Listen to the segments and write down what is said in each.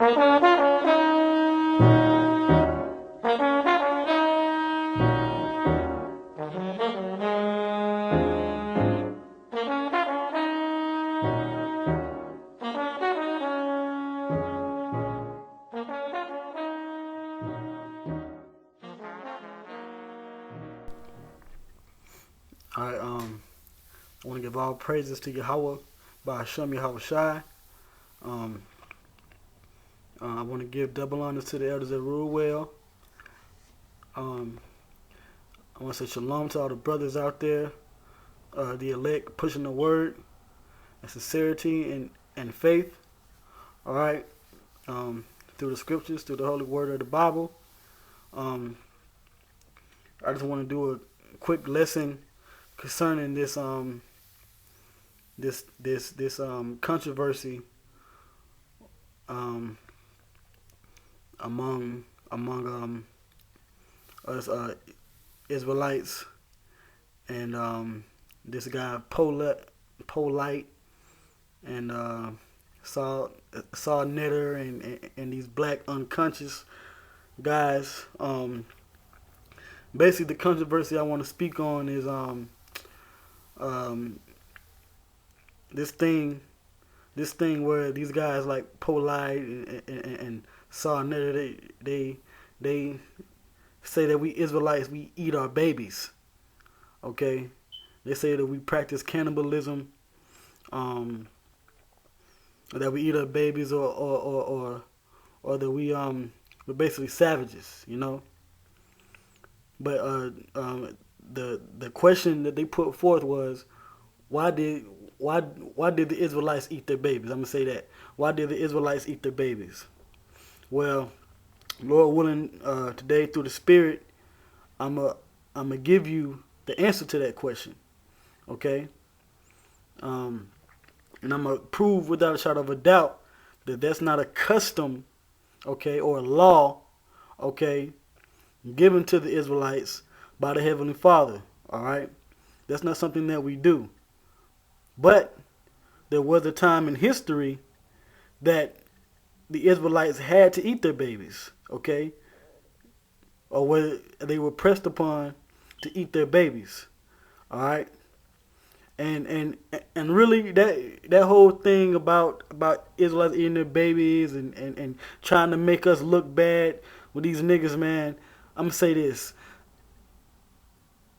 I want to give all praises to Yahweh by Hashem Yahweh Shai. Um, I want to give double honors to the elders that rule well. Um, I want to say shalom to all the brothers out there, the elect pushing the word and sincerity and faith. All right, through the scriptures, through the holy word of the Bible. I just want to do a quick lesson concerning this controversy among us Israelites and this guy Polite and Saul Netter and these black unconscious guys. Basically, the controversy I want to speak on is this thing where these guys like Polite and Saul Netter, they say that we Israelites, we eat our babies. Okay, they say that we practice cannibalism, that we eat our babies, or that we're basically savages, you know. But the question that they put forth was, why did the Israelites eat their babies? I'm gonna say that. Why did the Israelites eat their babies? Well, Lord willing, today through the Spirit, I'm gonna give you the answer to that question. Okay. And I'm gonna prove without a shadow of a doubt that that's not a custom, okay, or a law, okay, given to the Israelites by the Heavenly Father. All right, that's not something that we do. But there was a time in history that the Israelites had to eat their babies, okay, or where they were pressed upon to eat their babies. All right, and really that whole thing about Israelites eating their babies and trying to make us look bad with these niggas, man. I'm gonna say this.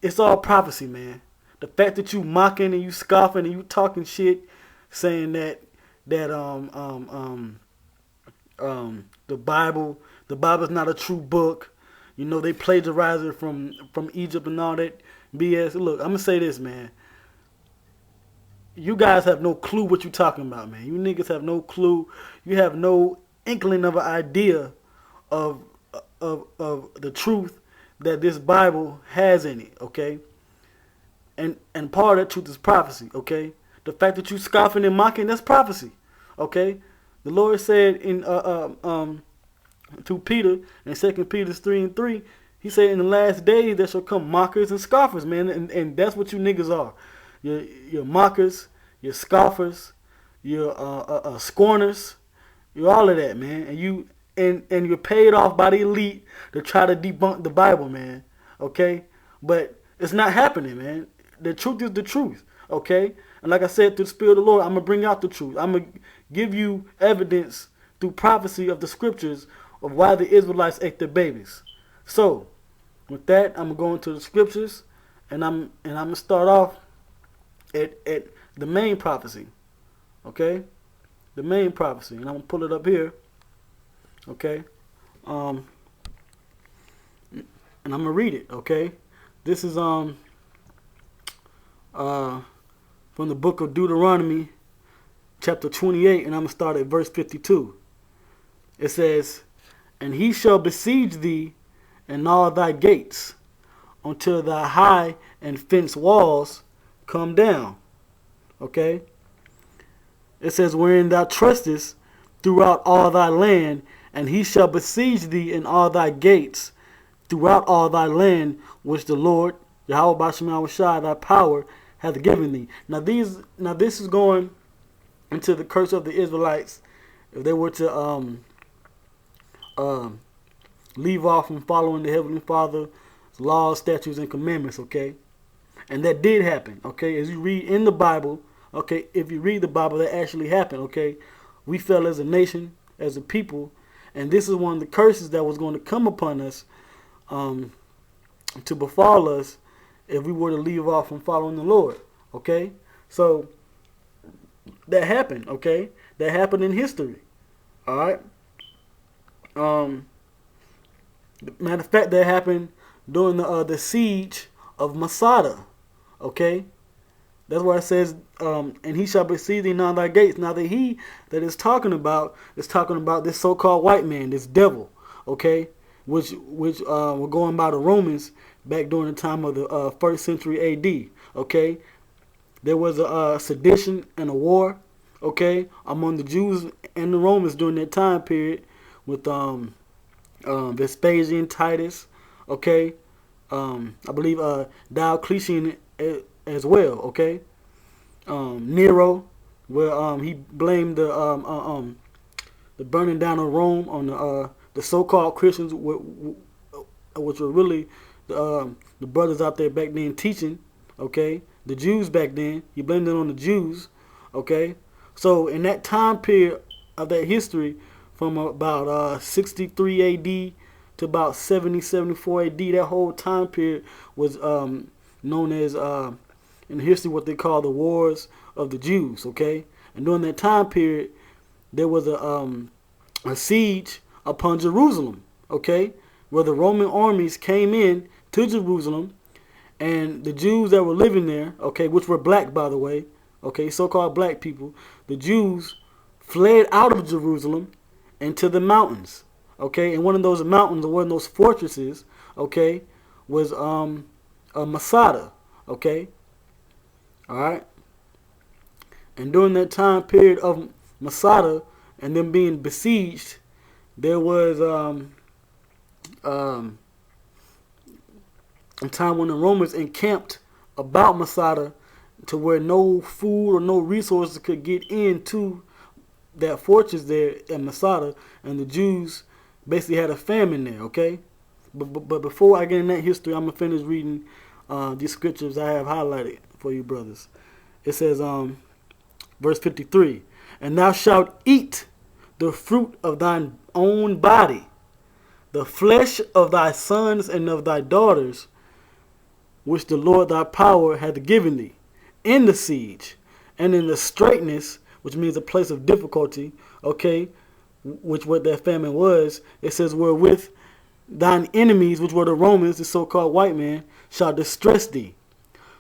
It's all prophecy, man. The fact that you mocking and you scoffing and you talking shit, saying that the Bible's not a true book. You know, they plagiarized it from Egypt and all that BS. Look, I'm gonna say this, man. You guys have no clue what you're talking about, man. You niggas have no clue. You have no inkling of an idea of the truth that this Bible has in it, okay? And part of that truth is prophecy, okay? The fact that you scoffing and mocking, that's prophecy, okay? The Lord said in to Peter in 2 Peter 3:3, he said in the last days there shall come mockers and scoffers, man, and that's what you niggas are. You're mockers, you're scoffers, you're scorners, you're all of that, man, and you're paid off by the elite to try to debunk the Bible, man. Okay? But it's not happening, man. The truth is the truth. Okay? And like I said, through the Spirit of the Lord, I'm going to bring out the truth. I'm going to give you evidence through prophecy of the scriptures of why the Israelites ate their babies. So, with that, I'm going to go into the scriptures, and I'm going to start off at the main prophecy. Okay? The main prophecy. And I'm going to pull it up here. Okay, and I'm gonna read it. Okay, this is from the book of Deuteronomy, chapter 28, and I'm gonna start at verse 52. It says, "And he shall besiege thee in all thy gates, until thy high and fenced walls come down." Okay, it says, "Wherein thou trustest throughout all thy land. And he shall besiege thee in all thy gates throughout all thy land, which the Lord, Yahweh B'Shem Yahweh Shai, thy power, hath given thee." Now this is going into the curse of the Israelites if they were to um, leave off from following the Heavenly Father's laws, statutes, and commandments, okay? And that did happen, okay? As you read in the Bible, okay, if you read the Bible, that actually happened, okay? We fell as a nation, as a people, and this is one of the curses that was going to come upon us, to befall us if we were to leave off from following the Lord, okay? So that happened, okay? That happened in history, all right? Matter of fact, that happened during the siege of Masada, okay? That's why it says, and he shall besiege thee now thy gates. Now the he that is talking about this so-called white man, this devil, okay? Which were going by the Romans back during the time of the 1st century A.D., okay? There was a sedition and a war, okay, among the Jews and the Romans during that time period with Vespasian, Titus, okay? I believe Diocletian as well, okay? Nero, where he blamed the burning down of Rome on the so-called Christians, which were really the brothers out there back then teaching, okay? The Jews back then, he blamed it on the Jews, okay? So in that time period of that history, from about 63 A.D. to about 70, 74 A.D., that whole time period was known as, in history, what they call the Wars of the Jews, okay? And during that time period, there was a siege upon Jerusalem, okay? Where the Roman armies came in to Jerusalem, and the Jews that were living there, okay, which were black, by the way, okay, so-called black people, the Jews fled out of Jerusalem into the mountains, okay? And one of those mountains, or one of those fortresses, okay, was Masada, okay? All right? And during that time period of Masada and them being besieged, there was a time when the Romans encamped about Masada to where no food or no resources could get into that fortress there at Masada, and the Jews basically had a famine there, okay? But before I get in that history, I'm going to finish reading these scriptures I have highlighted for you brothers. It says, verse 53, and thou shalt eat the fruit of thine own body, the flesh of thy sons and of thy daughters, which the Lord thy power hath given thee, in the siege, and in the straitness, which means a place of difficulty, okay, which what that famine was. It says, wherewith thine enemies, which were the Romans, the so-called white man, shall distress thee,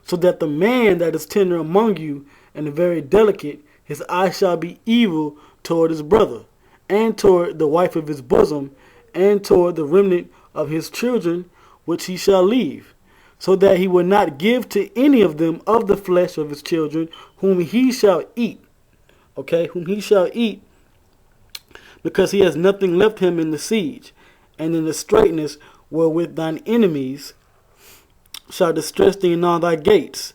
so that the man that is tender among you and very delicate, his eye shall be evil toward his brother, and toward the wife of his bosom, and toward the remnant of his children, which he shall leave, so that he will not give to any of them of the flesh of his children, whom he shall eat. Okay, whom he shall eat, because he has nothing left him in the siege, and in the straitness wherewith thine enemies shall distress thee in all thy gates,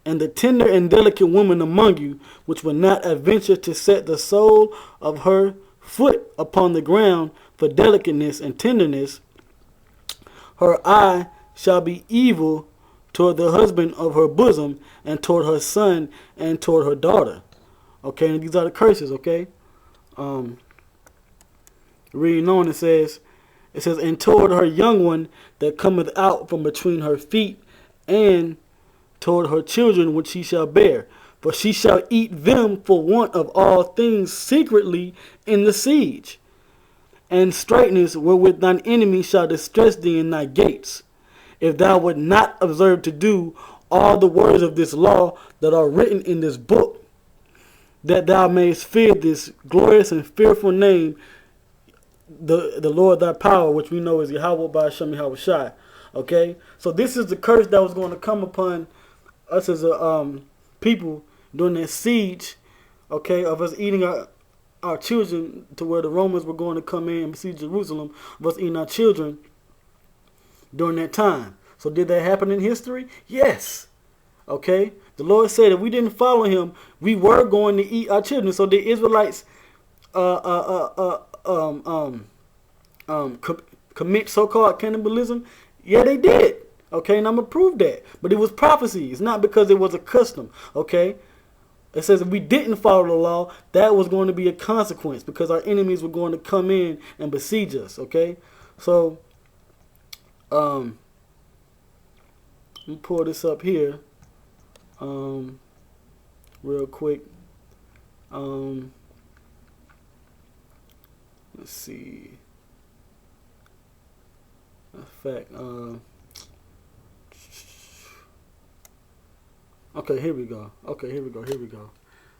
and the tender and delicate woman among you, which will not adventure to set the sole of her foot upon the ground for delicateness and tenderness, her eye shall be evil toward the husband of her bosom, and toward her son, and toward her daughter. Okay, and these are the curses, okay? Reading on, it says, and toward her young one that cometh out from between her feet, and toward her children which she shall bear. For she shall eat them for want of all things secretly in the siege. And straitness wherewith thine enemy shall distress thee in thy gates, if thou would not observe to do all the words of this law that are written in this book, that thou mayest fear this glorious and fearful name, the Lord thy power, which we know is Yahweh by Hashem Yahweh Shai. Okay, so this is the curse that was going to come upon us as a people during that siege, okay, of us eating our children, to where the Romans were going to come in and besiege Jerusalem, of us eating our children during that time. So did that happen in history? Yes. Okay, the Lord said if we didn't follow him, we were going to eat our children. So the Israelites commit so-called cannibalism? Yeah, they did. Okay, and I'm going to prove that. But it was prophecy. It's not because it was a custom. Okay? It says if we didn't follow the law, that was going to be a consequence because our enemies were going to come in and besiege us. Okay? So, let me pull this up here real quick. Let's see. In fact, okay, here we go.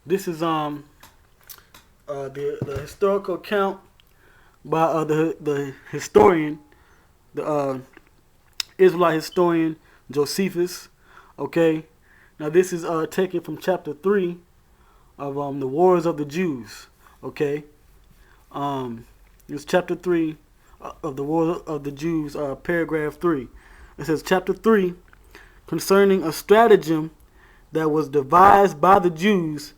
This is the historical account by the historian, the Israelite historian Josephus. Okay, now this is taken from chapter 3 of the Wars of the Jews. Okay, it's chapter 3 of the Wars of the Jews, paragraph 3. It says chapter 3 concerning a stratagem that was devised by the Jews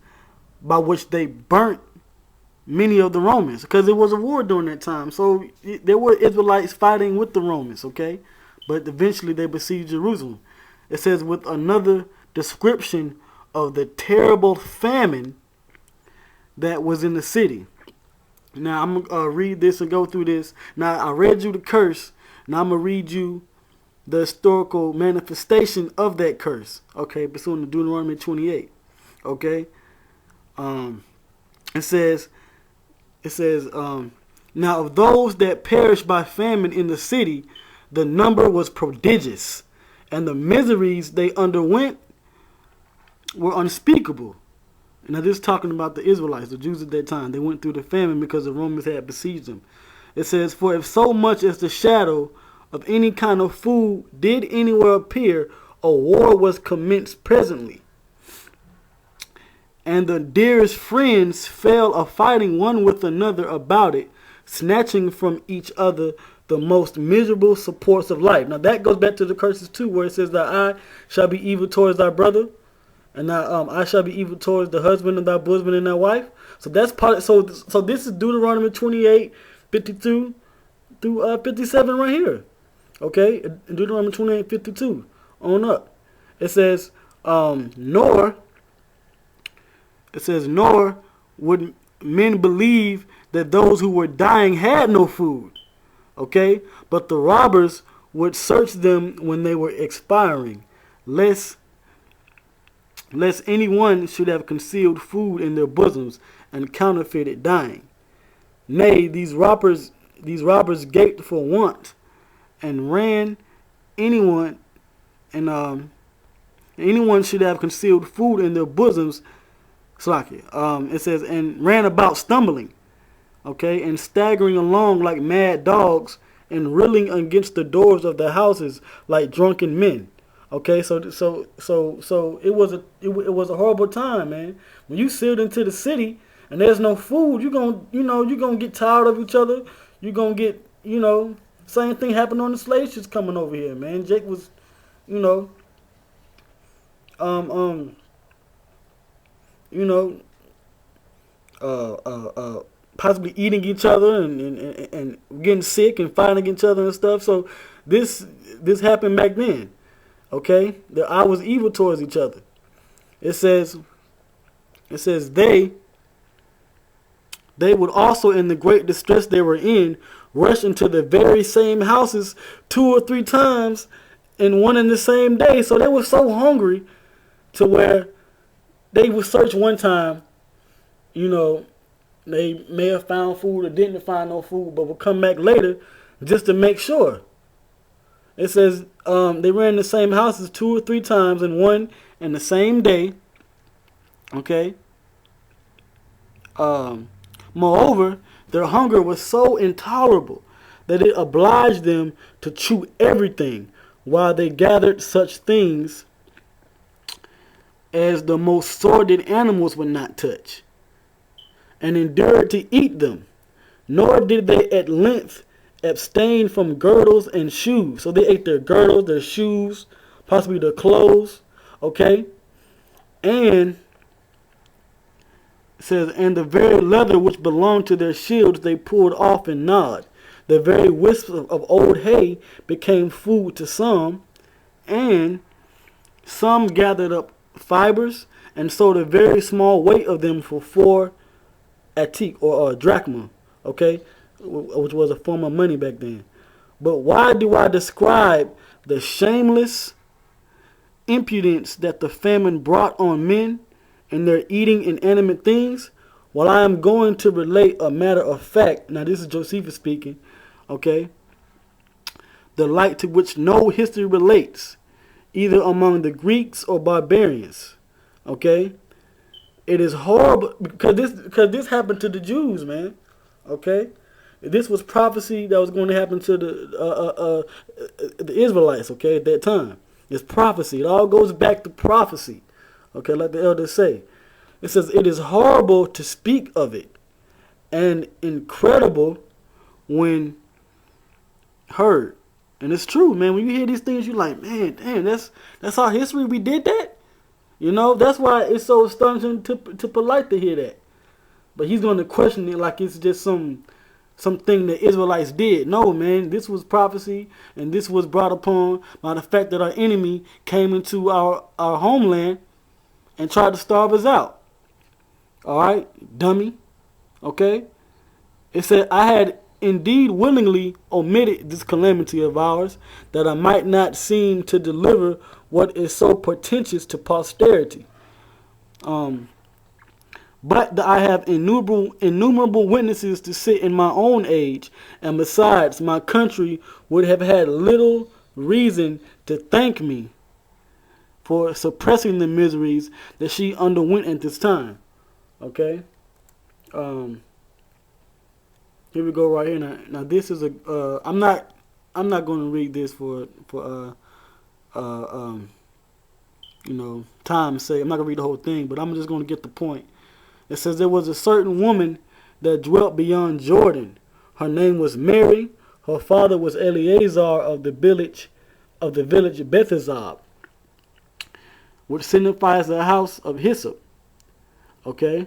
by which they burnt many of the Romans, because it was a war during that time. So there were Israelites fighting with the Romans, okay? But eventually they besieged Jerusalem. It says with another description of the terrible famine that was in the city. Now I'm going to read this and go through this. Now I read you the curse. Now I'm going to read you the historical manifestation of that curse. Okay, pursuant to Deuteronomy 28. Okay. It says, now of those that perished by famine in the city, the number was prodigious, and the miseries they underwent were unspeakable. Now this is talking about the Israelites, the Jews at that time. They went through the famine because the Romans had besieged them. It says, for if so much as the shadow of any kind of food did anywhere appear, a war was commenced presently. And the dearest friends fell a fighting one with another about it, snatching from each other the most miserable supports of life. Now that goes back to the curses too, where it says that I shall be evil towards thy brother, and I shall be evil towards the husband of thy bosom and thy wife. So that's part. So this is Deuteronomy 28, 52 through 57 right here. Okay, in Deuteronomy 28, 52 on up. It says, nor would men believe that those who were dying had no food. Okay, but the robbers would search them when they were expiring, lest anyone should have concealed food in their bosoms and counterfeited dying. Nay, these robbers gaped for want, and ran anyone should have concealed food in their bosoms. It says, and ran about stumbling, okay, and staggering along like mad dogs, and reeling against the doors of the houses like drunken men. Okay, so it was a horrible time, man. When you sailed into the city and there's no food, you're gonna get tired of each other. You're gonna get, same thing happened on the slave ships coming over here, man. Jake was, possibly eating each other and getting sick and fighting against each other and stuff. So this happened back then. Okay, that I was evil towards each other. It says they would also, in the great distress they were in, rush into the very same houses 2 or 3 times in one and the same day. So they were so hungry to where they would search one time, they may have found food or didn't find no food, but would come back later just to make sure. It says they ran the same houses 2 or 3 times in one and the same day. Okay. Moreover, their hunger was so intolerable that it obliged them to chew everything, while they gathered such things as the most sordid animals would not touch, and endured to eat them. Nor did they at length abstain from girdles and shoes. So they ate their girdles, their shoes, possibly their clothes. Okay. And it says, and the very leather which belonged to their shields they pulled off and gnawed. The very wisps of old hay became food to some, and some gathered up fibers and sold a very small weight of them for 4 atik or drachma, okay, which was a form of money back then. But why do I describe the shameless impudence that the famine brought on men and their eating inanimate things? Well, I am going to relate a matter of fact. Now, this is Josephus speaking, okay? The like to which no history relates, either among the Greeks or barbarians, okay? It is horrible because this happened to the Jews, man, okay? This was prophecy that was going to happen to the Israelites, okay, at that time. It's prophecy. It all goes back to prophecy, okay, like the elders say. It says, it is horrible to speak of it and incredible when heard. And it's true, man. When you hear these things, you're like, man, damn, that's our history. We did that? You know, that's why it's so astonishing to polite to hear that. But he's going to question it like it's just something the Israelites did. No, man, this was prophecy, and this was brought upon by the fact that our enemy came into our homeland and tried to starve us out. All right, dummy. Okay? It said, I had indeed willingly omitted this calamity of ours, that I might not seem to deliver what is so portentous to posterity. But I have innumerable witnesses to sit in my own age, and besides, my country would have had little reason to thank me for suppressing the miseries that she underwent at this time. Okay? Here we go right here. Now this is I'm not going to read this for time's sake. I'm not going to read the whole thing, but I'm just going to get the point. It says, there was a certain woman that dwelt beyond Jordan. Her name was Mary. Her father was Eleazar of the village Bethesda, which signifies the house of hyssop. Okay,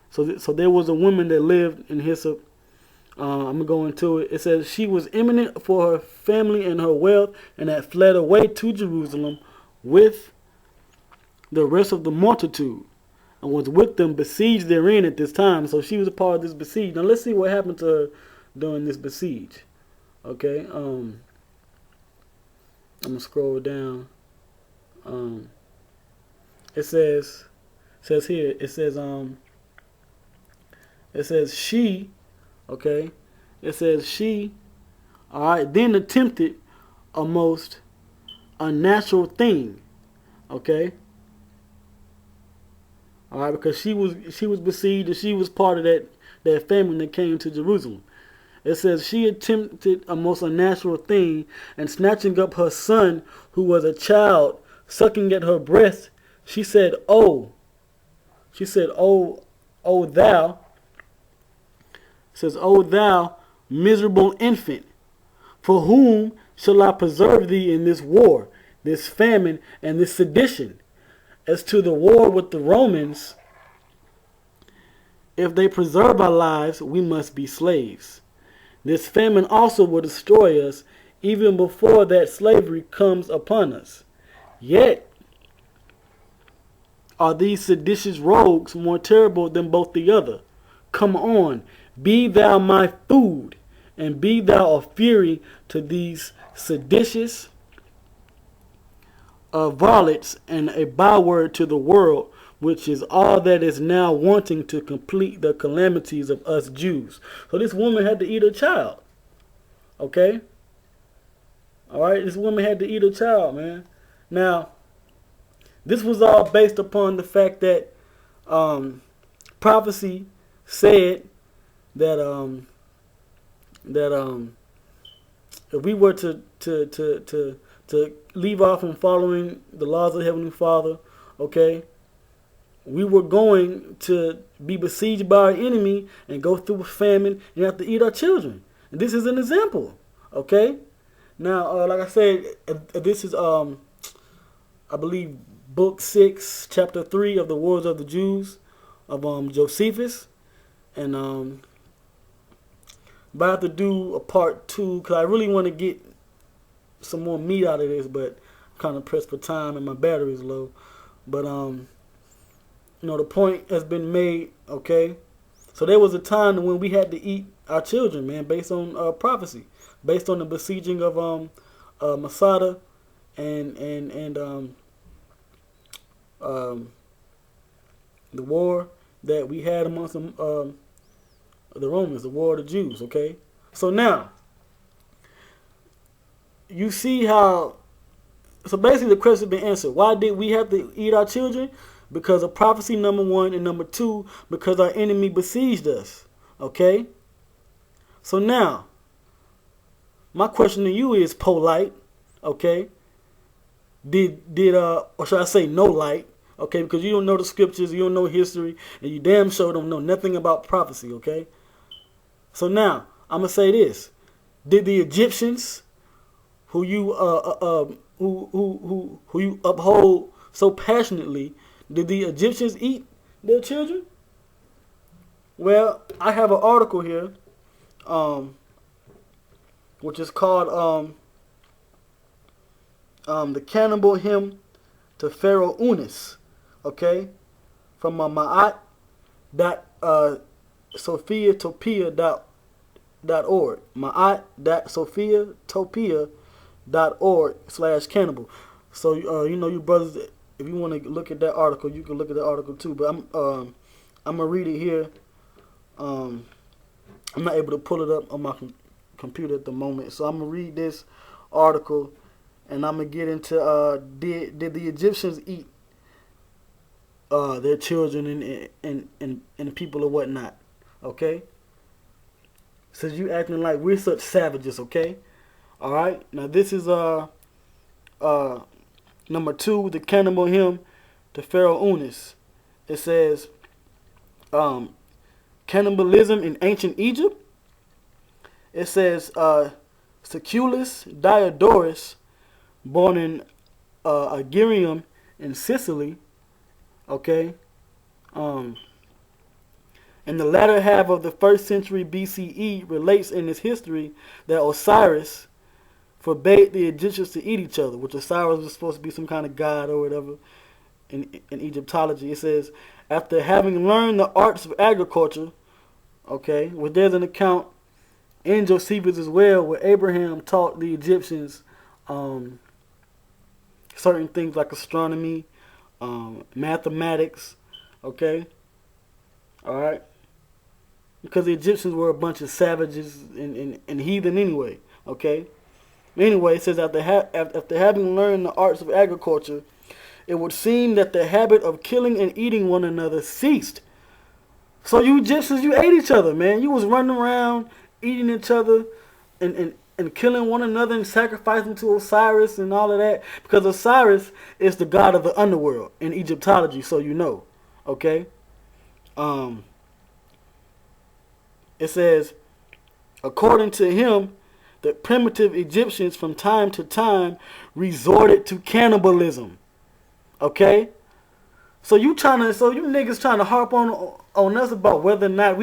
so there was a woman that lived in hyssop. I'm gonna go into it. It says she was eminent for her family and her wealth, and had fled away to Jerusalem with the rest of the multitude, and was with them besieged therein at this time. So she was a part of this besiege. Now let's see what happened to her during this besiege. Okay, I'm gonna scroll down. It says here. It says she. Okay, it says she. All right, then attempted a most unnatural thing. Okay. All right, because she was besieged, and she was part of that family that came to Jerusalem. It says she attempted a most unnatural thing, and snatching up her son, who was a child, sucking at her breast, she said, "Oh, thou." It says, "O thou miserable infant, for whom shall I preserve thee in this war, this famine, and this sedition? As to the war with the Romans, if they preserve our lives, we must be slaves. This famine also will destroy us, even before that slavery comes upon us. Yet are these seditious rogues more terrible than both the other. Come on, be thou my food, and be thou a fury to these seditious varlets, and a byword to the world, which is all that is now wanting to complete the calamities of us Jews." So this woman had to eat her child. Okay? Alright, this woman had to eat her child, man. Now, this was all based upon the fact that prophecy said that if we were to leave off from following the laws of the Heavenly Father, okay, we were going to be besieged by our enemy and go through a famine and have to eat our children. And this is an example, okay? Now, like I said, this is, I believe, Book 6, Chapter 3 of the Wars of the Jews of Josephus. And But I have to do a part 2 because I really want to get some more meat out of this, but I'm kind of pressed for time and my battery's low. But the point has been made. Okay, so there was a time when we had to eat our children, man, based on prophecy, based on the besieging of Masada and the war that we had amongst the Romans, the war of the Jews. Okay, so now you see how. So basically, the question has been answered. Why did we have to eat our children? Because of prophecy, number 1, and number 2, because our enemy besieged us. Okay. So now, my question to you is, polite. Okay. Or should I say, no light? Okay, because you don't know the scriptures, you don't know history, and you damn sure don't know nothing about prophecy. Okay. So now, I'm gonna say this: did the Egyptians, who you who you uphold so passionately, did the Egyptians eat their children? Well, I have an article here, which is called "The Cannibal Hymn to Pharaoh Unis." Okay, from Ma'at Sophiatopia.org. Ma'at.sophiatopia.org/cannibal. So you brothers, if you want to look at that article, you can look at the article too. But I'm gonna read it here. I'm not able to pull it up on my computer at the moment, so I'm gonna read this article, and I'm gonna get into did the Egyptians eat their children and people or whatnot? Okay. Says you acting like we're such savages. Okay. All right. Now this is number 2, the cannibal hymn to Pharaoh Unis. It says cannibalism in ancient Egypt. It says Seculus Diodorus, born in Agirium in Sicily. Okay. In the latter half of the 1st century BCE, relates in its history that Osiris forbade the Egyptians to eat each other, which Osiris was supposed to be some kind of god or whatever in Egyptology. It says, after having learned the arts of agriculture, okay, well, there's an account in Josephus as well where Abraham taught the Egyptians certain things like astronomy, mathematics, okay, all right, because the Egyptians were a bunch of savages and heathen anyway, okay. Anyway, it says after having learned the arts of agriculture, it would seem that the habit of killing and eating one another ceased. So you Egyptians, you ate each other, man. You was running around eating each other and killing one another and sacrificing to Osiris and all of that, because Osiris is the god of the underworld in Egyptology, so you know. Okay? It says, according to him, the primitive Egyptians from time to time resorted to cannibalism. Okay? So you niggas trying to harp on us about whether or not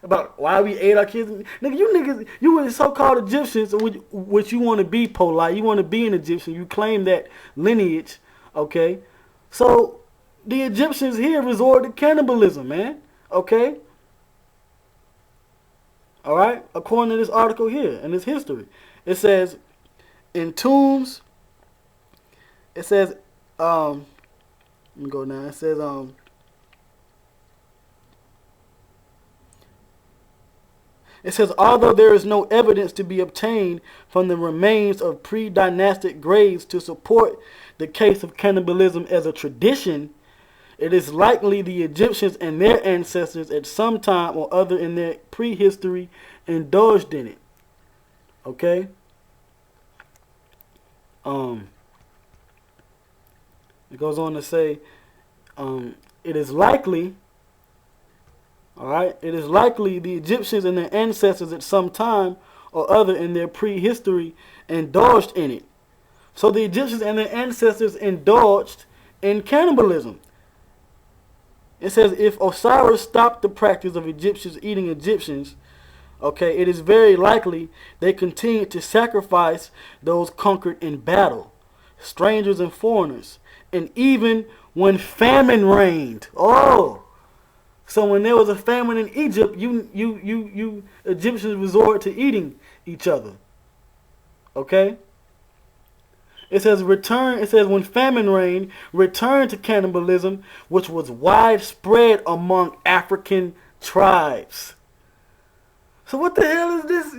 about why we ate our kids. Nigga, you niggas, you were so-called Egyptians, which you want to be polite. You want to be an Egyptian. You claim that lineage. Okay? So the Egyptians here resorted to cannibalism, man. Okay? All right? According to this article here and this history. It says, in tombs, it says, let me go now. It says, although there is no evidence to be obtained from the remains of pre-dynastic graves to support the case of cannibalism as a tradition, it is likely the Egyptians and their ancestors at some time or other in their prehistory indulged in it. Okay? It goes on to say, it is likely, alright, it is likely the Egyptians and their ancestors at some time or other in their prehistory indulged in it. So the Egyptians and their ancestors indulged in cannibalism. It says, if Osiris stopped the practice of Egyptians eating Egyptians, Okay, it is very likely they continued to sacrifice those conquered in battle, strangers and foreigners, and even when famine reigned. Oh, so when there was a famine in Egypt, you Egyptians resort to eating each other. Okay? It says return. It says when famine reigned, return to cannibalism, which was widespread among African tribes. So what the hell is this?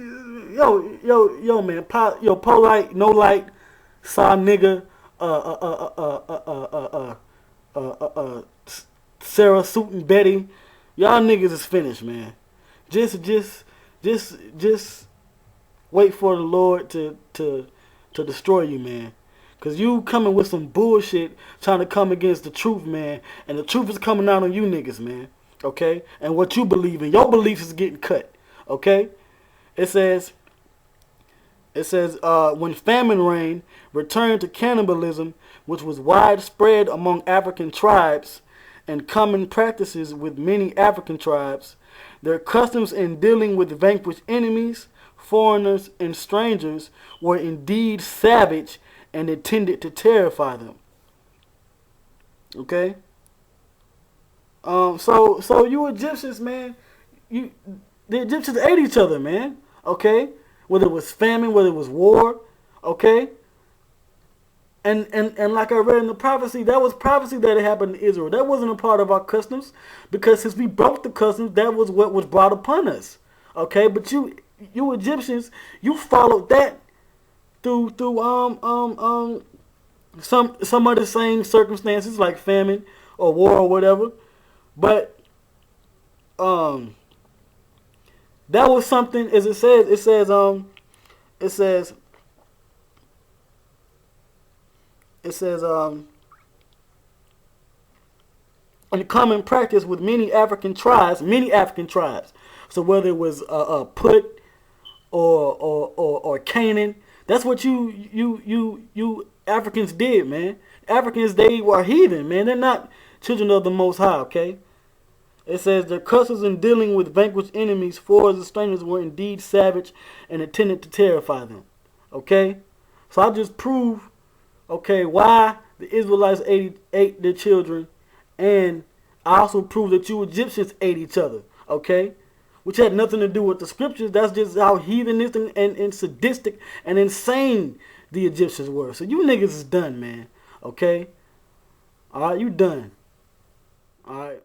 Yo, man, polite, no light, saw nigga, Sarah, Suit and Betty, y'all niggas is finished, man. Just wait for the Lord to destroy you, man. Cause you coming with some bullshit, trying to come against the truth, man, and the truth is coming out on you niggas, man. Okay, and what you believe in, your beliefs is getting cut. Okay, it says when famine reigned, return to cannibalism, which was widespread among African tribes and common practices with many African tribes. Their customs in dealing with vanquished enemies, foreigners, and strangers were indeed savage and intended to terrify them. Okay. So you Egyptians, man, the Egyptians ate each other, man. Okay, whether it was famine, whether it was war, okay. And like I read in the prophecy, that was prophecy that it happened in Israel. That wasn't a part of our customs, because since we broke the customs, that was what was brought upon us. Okay, but you Egyptians, you followed that through some of the same circumstances like famine or war or whatever. But that was something, as it says in common practice with many African tribes. So whether it was Put or Canaan, that's what you Africans did, man. Africans, they were heathen, man. They're not children of the Most High, okay? It says their customs in dealing with vanquished enemies, foreigners, and strangers were indeed savage and intended to terrify them. Okay? So I just prove, okay, why the Israelites ate their children, and I also prove that you Egyptians ate each other. Okay? Which had nothing to do with the scriptures. That's just how heathenistic and sadistic and insane the Egyptians were. So you niggas is done, man. Okay? Alright, you done. Alright.